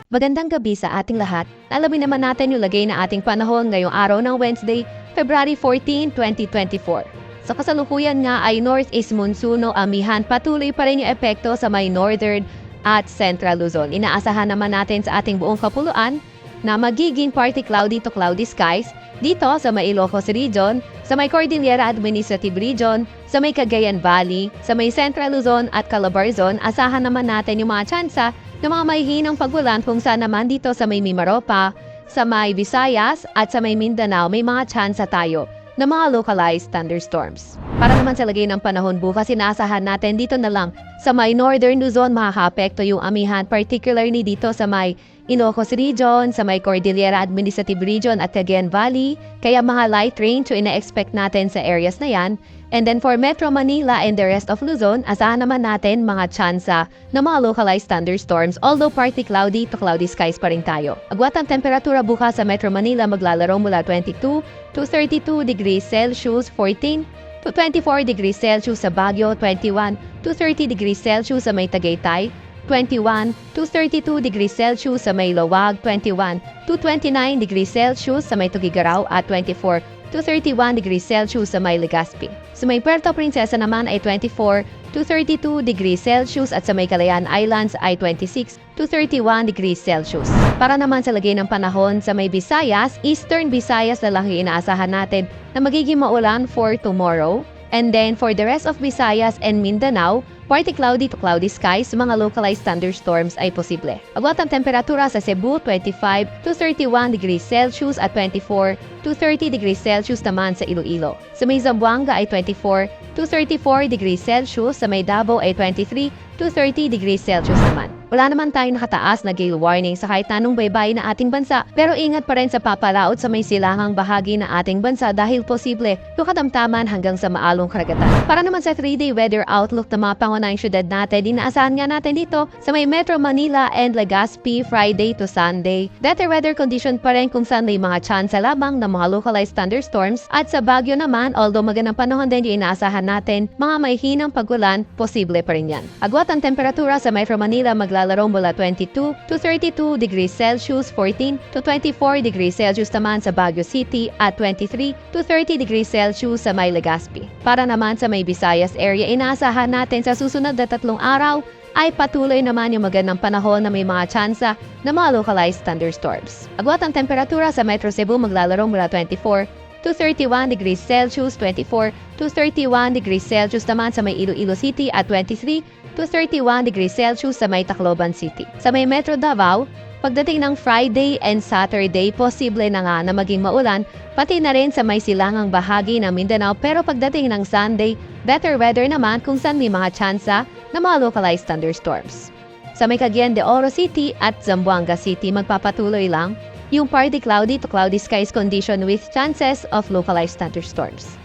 Magandang gabi sa ating lahat. Alamin naman natin yung lagay na ating panahon ngayong araw ng Wednesday, February 14, 2024. Sa kasalukuyan nga ay northeast monsoon o amihan, patuloy pa rin yung epekto sa may northern at central Luzon. Inaasahan naman natin sa ating buong kapuluan na magiging partly cloudy to cloudy skies dito sa may Ilocos Region, sa may Cordillera Administrative Region, sa may Cagayan Valley, sa may Central Luzon at Calabarzon. Asahan naman natin yung mga tsansa ng mga mahihinang pagulan kung saan naman dito sa may Mimaropa, sa may Visayas at sa may Mindanao may mga tsansa tayo na mga localized thunderstorms. Para naman sa lagay ng panahon bukas, inaasahan natin dito na lang sa may Northern Luzon makaka-apekto yung amihan, particularly dito sa may Ilocos Region, sa may Cordillera Administrative Region at Cagayan Valley, kaya mga light rain to ina-expect natin sa areas na yan. And then for Metro Manila and the rest of Luzon, asahan naman natin mga tsansa na mga localized thunderstorms, although partly cloudy to cloudy skies pa rin tayo. Agwat ang temperatura bukas sa Metro Manila maglalaro mula 22 to 32 degrees Celsius, 14 to 24 degrees Celsius sa Baguio, 21 to 30 degrees Celsius sa may Tagaytay, 21 to 32 degrees Celsius sa may Lawag, 21 to 29 degrees Celsius sa may Tugigaraw at 24 to 31 degrees Celsius sa may Legazpi. Sa may Puerto Princesa naman ay 24 to 32 degrees Celsius at sa may Calayan Islands ay 26 to 31 degrees Celsius. Para naman sa lagay ng panahon sa may Visayas, Eastern Visayas na lang inaasahan natin na magiging maulan for tomorrow. And then for the rest of Visayas and Mindanao, partly cloudy to cloudy skies, mga localized thunderstorms ay posible. Agwat ang temperatura sa Cebu, 25 to 31 degrees Celsius at 24 to 30 degrees Celsius naman sa Iloilo. Sa may Zamboanga ay 24 to 34 degrees Celsius, sa may Davao ay 23 to 30 degrees Celsius naman. Wala naman tayong nakataas na gale warning sa kahit anong baybay na ating bansa, pero ingat pa rin sa papalaot sa may silangang bahagi na ating bansa dahil posible katamtaman hanggang sa maalong karagatan. Para naman sa 3-day weather outlook na mga pangunahing syudad natin, inaasahan nga natin dito sa may Metro Manila and Legazpi Friday to Sunday. Better weather condition pa rin kung saan may mga tsansa lamang ng mga localized thunderstorms, at sa Baguio naman, although magandang panahon din yung inaasahan natin, mga may hinang pagulan, posible pa rin yan. Agwat ang temperatura sa Metro Manila maglalaro mula 22 to 32 degrees Celsius, 14 to 24 degrees Celsius naman sa Baguio City at 23 to 30 degrees Celsius sa may Legazpi. Para naman sa may Visayas area, inaasahan natin sa susunod na 3 araw ay patuloy naman yung magandang panahon na may mga tsansa na mga localized thunderstorms. Agwat ang temperatura sa Metro Cebu maglalaro mula 24 to 31 degrees Celsius, 24 to 31 degrees Celsius naman sa may Iloilo City at 23 to 31 degrees Celsius sa may Tacloban City. Sa may Metro Davao, pagdating ng Friday and Saturday, posible na nga na maging maulan, pati na rin sa may silangang bahagi ng Mindanao, pero pagdating ng Sunday, better weather naman kung saan may mga tsansa na mga localized thunderstorms. Sa may Cagayan de Oro City at Zamboanga City, magpapatuloy lang yung partly cloudy to cloudy skies condition with chances of localized thunderstorms.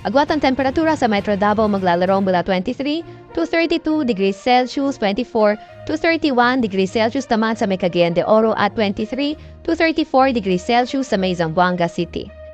Agwat ang temperatura sa Metro Davao maglalaro mula 23 to 32 degrees Celsius, 24 to 31 degrees Celsius naman sa may Cagayan de Oro at 23 to 34 degrees Celsius sa may Zamboanga City.